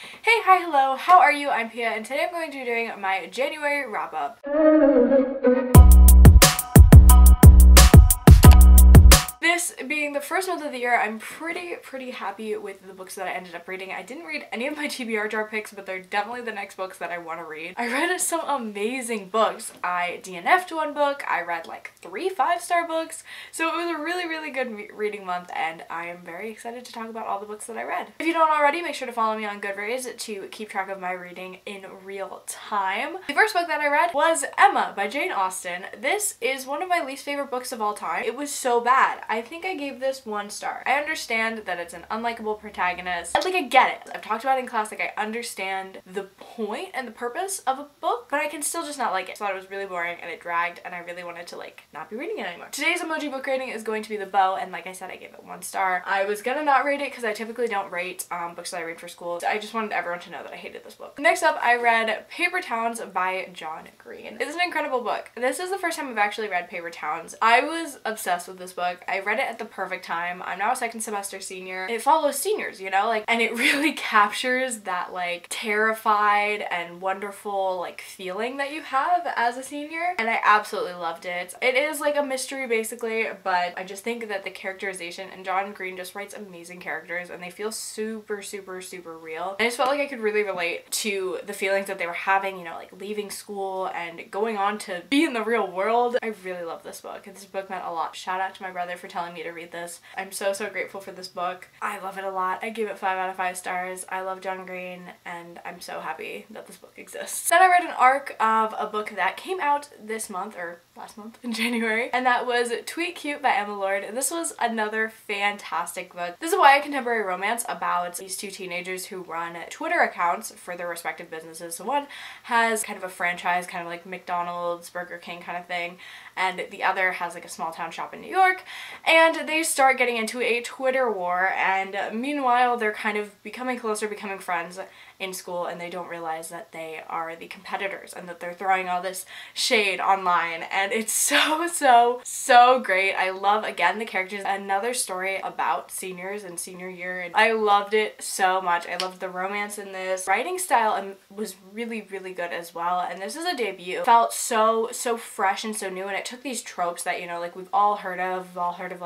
Hey, hi, hello, how are you? I'm Pia, and today I'm going to be doing my January wrap-up. This being the first month of the year, I'm pretty happy with the books that I ended up reading. I didn't read any of my TBR jar picks, but they're definitely the next books that I want to read. I read some amazing books. I DNF'd one book, I read like 3 5-star books, so it was a really good reading month, and I am very excited to talk about all the books that I read. If you don't already, make sure to follow me on Goodreads to keep track of my reading in real time. The first book that I read was Emma by Jane Austen. This is one of my least favorite books of all time. It was so bad. I think I gave this 1 star. I understand that it's an unlikable protagonist. I get it. I've talked about it in class, like I understand the point and the purpose of a book, but I can still just not like it. I thought it was really boring and it dragged and I really wanted to not be reading it anymore. Today's emoji book rating is going to be The Bow, and like I said, I gave it 1 star. I was gonna not rate it because I typically don't rate books that I read for school. So I just wanted everyone to know that I hated this book. Next up, I read Paper Towns by John Green. It's an incredible book. This is the first time I've actually read Paper Towns. I was obsessed with this book. I read it at the perfect time. I'm now a 2nd semester senior. It follows seniors, you know, and it really captures that terrified and wonderful feeling that you have as a senior, and I absolutely loved it. It is a mystery basically, but I just think that the characterization, and John Green just writes amazing characters and they feel super real. I just felt like I could really relate to the feelings that they were having, you know, leaving school and going on to be in the real world. I really love this book. This book meant a lot. Shout out to my brother for telling me to read this. I'm so grateful for this book. I love it a lot. I gave it 5 out of 5 stars. I love John Green and I'm so happy that this book exists. Then I read an arc of a book that came out this month, or last month in January, and that was Tweet Cute by Emma Lord. This was another fantastic book. This is a YA contemporary romance about these 2 teenagers who run Twitter accounts for their respective businesses. So one has kind of a franchise, kind of like McDonald's, Burger King kind of thing, and the other has a small town shop in New York, and they start getting into a Twitter war, and meanwhile they're kind of becoming closer, becoming friends in school, and they don't realize that they are the competitors and that they're throwing all this shade online, and it's so great. I love, again, the characters. Another story about seniors and senior year, and I loved it so much. I loved the romance in this. Writing style was really good as well, and this is a debut. It felt so fresh and so new, and it took these tropes that, you know, we've all heard of. We've all heard of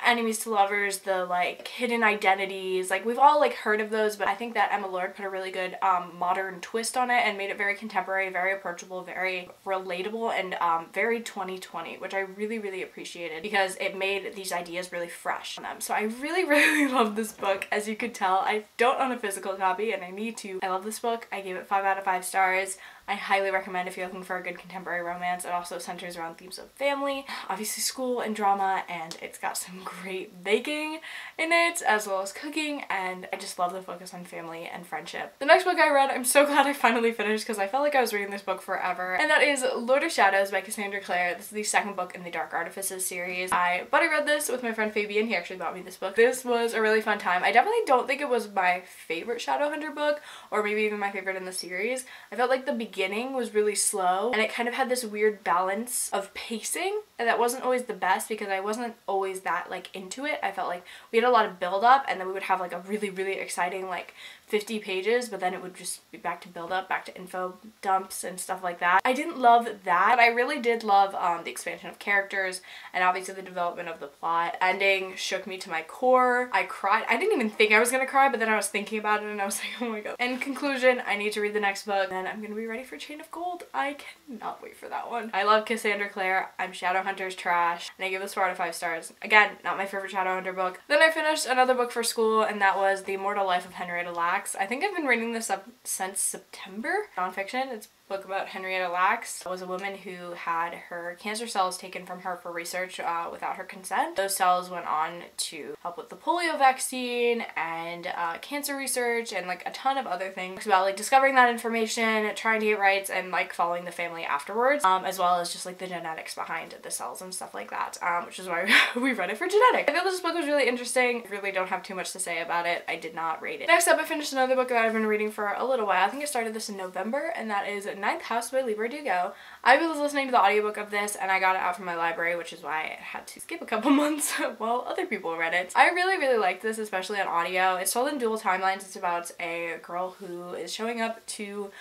enemies to lovers, the hidden identities, we've all heard of those, but I think that Emma Lord put a really good modern twist on it and made it very contemporary, very approachable, very relatable, and very 2020, which I really appreciated because it made these ideas really fresh on them. So I really love this book. As you could tell, I don't own a physical copy and I need to. I love this book. I gave it 5 out of 5 stars. I highly recommend if you're looking for a good contemporary romance. It also centers around themes of family, obviously school and drama, and it's got some great baking in it as well as cooking, and I just love the focus on family and friendship. The next book I read, I'm so glad I finally finished because I felt like I was reading this book forever, and that is Lord of Shadows by Cassandra Clare. This is the 2nd book in the Dark Artifices series. I read this with my friend Fabian. He actually bought me this book. This was a really fun time. I definitely don't think it was my favorite Shadowhunter book, or maybe even my favorite in the series. I felt like the beginning was really slow, and it kind of had this weird balance of pacing, and that wasn't always the best because I wasn't always that into it. I felt like we had a lot of build up, and then we would have a really exciting 50 pages, but then it would just be back to build up, back to info dumps and stuff like that. I didn't love that, but I really did love the expansion of characters and obviously the development of the plot. Ending shook me to my core. I cried. I didn't even think I was gonna cry, but then I was thinking about it and I was like, oh my god. In conclusion, I need to read the next book, and I'm gonna be ready for Chain of Gold. I cannot wait for that one. I love Cassandra Clare. I'm Shadowhunter's trash, and I give this 4 out of 5 stars. Again, not my favorite Shadowhunter book. Then I finished another book for school, and that was The Immortal Life of Henrietta Lacks. I think I've been reading this up since September. Nonfiction. It's book about Henrietta Lacks. Was a woman who had her cancer cells taken from her for research without her consent. Those cells went on to help with the polio vaccine and cancer research and a ton of other things. It's about discovering that information, trying to get rights, and following the family afterwards, as well as just the genetics behind the cells and stuff like that, which is why we read it for genetics. I feel this book was really interesting. I really don't have too much to say about it. I did not rate it. Next up, I finished another book that I've been reading for a little while. I think I started this in November, and that is Ninth House by Libra Dugo. I was listening to the audiobook of this and I got it out from my library, which is why I had to skip a couple months while other people read it. I really liked this, especially on audio. It's told in dual timelines. It's about a girl who is showing up to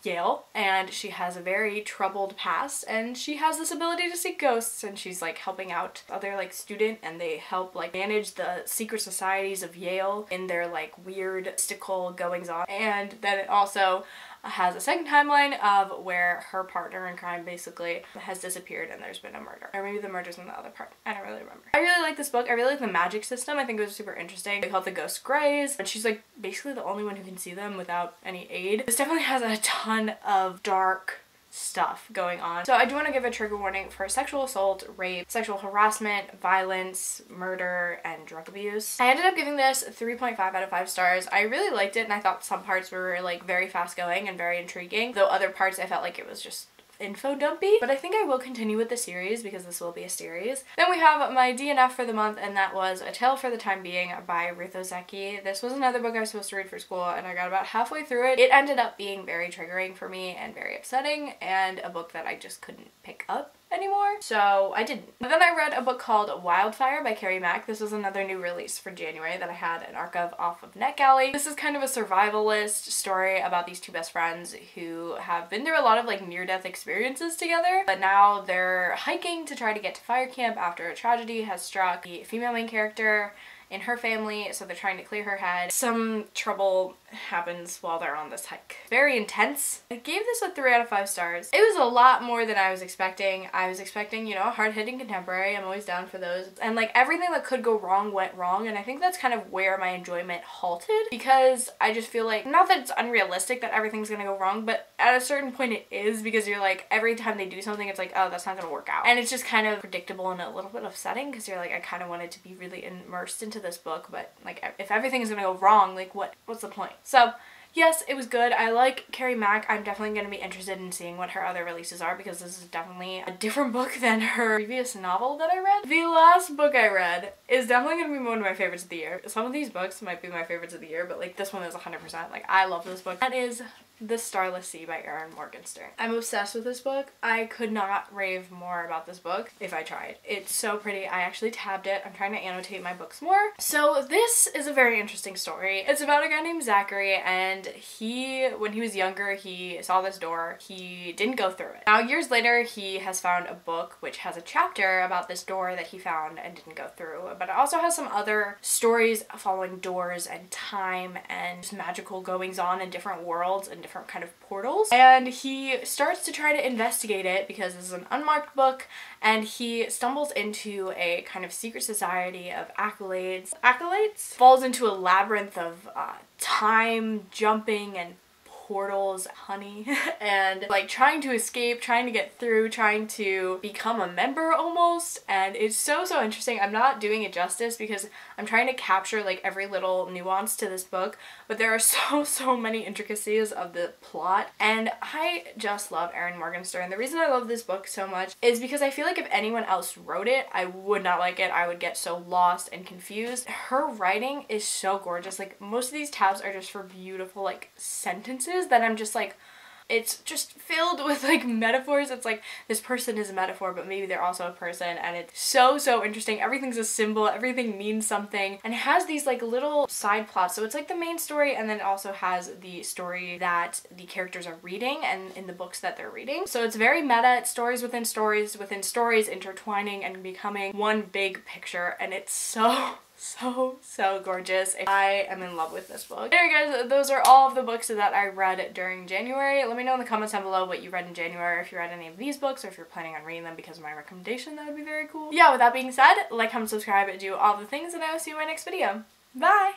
Yale and she has a very troubled past and she has this ability to see ghosts, and she's like helping out other like student, and they help like manage the secret societies of Yale in their like weird mystical goings on. And then it also has a second timeline of where her partner in crime basically has disappeared and there's been a murder. Or maybe the murder's in the other part. I don't really remember. I really like this book. I really like the magic system. I think it was super interesting. They call it the Ghost Greys, and she's like basically the only one who can see them without any aid. This definitely has a ton of dark stuff going on. So I do want to give a trigger warning for sexual assault, rape, sexual harassment, violence, murder, and drug abuse. I ended up giving this 3.5 out of 5 stars. I really liked it and I thought some parts were like very fast going and very intriguing, though other parts I felt like it was just info dumpy. But I think I will continue with the series because this will be a series. Then we have my DNF for the month, and that was A Tale for the Time Being by Ruth Ozeki. This was another book I was supposed to read for school and I got about halfway through it. It ended up being very triggering for me and very upsetting, and a book that I just couldn't pick up anymore, so I didn't. But then I read a book called Wildfire by Carrie Mack. This was another new release for January that I had an arc of off of NetGalley. This is kind of a survivalist story about these two best friends who have been through a lot of like near-death experiences together, but now they're hiking to try to get to fire camp after a tragedy has struck the female main character in her family, so they're trying to clear her head. Some trouble happens while they're on this hike. Very intense. I gave this a 3 out of 5 stars. It was a lot more than I was expecting. I was expecting, you know, a hard-hitting contemporary. I'm always down for those. And like everything that could go wrong went wrong, and I think that's kind of where my enjoyment halted, because I just feel like, not that it's unrealistic that everything's gonna go wrong, but at a certain point it is, because you're like, every time they do something it's like, oh, that's not gonna work out. And it's just kind of predictable and a little bit upsetting, because you're like, I kind of wanted to be really immersed into this book, but like if everything is gonna go wrong, like what's the point? So yes, it was good. I like Carrie Mack. I'm definitely going to be interested in seeing what her other releases are, because this is definitely a different book than her previous novel that I read. The last book I read is definitely going to be one of my favorites of the year. Some of these books might be my favorites of the year, but like this one is 100%. Like I love this book. That is The Starless Sea by Erin Morgenstern. I'm obsessed with this book. I could not rave more about this book if I tried. It's so pretty. I actually tabbed it. I'm trying to annotate my books more. So this is a very interesting story. It's about a guy named Zachary, and when he was younger, he saw this door. He didn't go through it. Now years later, he has found a book which has a chapter about this door that he found and didn't go through, but it also has some other stories following doors and time and just magical goings on in different worlds and different kind of portals. And he starts to try to investigate it because this is an unmarked book, and he stumbles into a kind of secret society of accolades. Falls into a labyrinth of time jumping and portals, honey, and like trying to escape, trying to get through, trying to become a member almost. And it's so interesting. I'm not doing it justice because I'm trying to capture like every little nuance to this book, but there are so many intricacies of the plot, and I just love Erin Morgenstern. The reason I love this book so much is because I feel like if anyone else wrote it, I would not like it. I would get so lost and confused. Her writing is so gorgeous. Like most of these tabs are just for beautiful like sentences that I'm just like, it's just filled with like metaphors. It's like this person is a metaphor, but maybe they're also a person, and it's so interesting. Everything's a symbol, everything means something, and it has these like little side plots. So it's like the main story, and then it also has the story that the characters are reading and in the books that they're reading. So it's very meta. It's stories within stories intertwining and becoming one big picture, and it's so gorgeous. I am in love with this book. Anyway guys, those are all of the books that I read during January. Let me know in the comments down below what you read in January, if you read any of these books, or if you're planning on reading them because of my recommendation. That would be very cool. Yeah, with that being said, like, comment, subscribe, do all the things, and I will see you in my next video. Bye!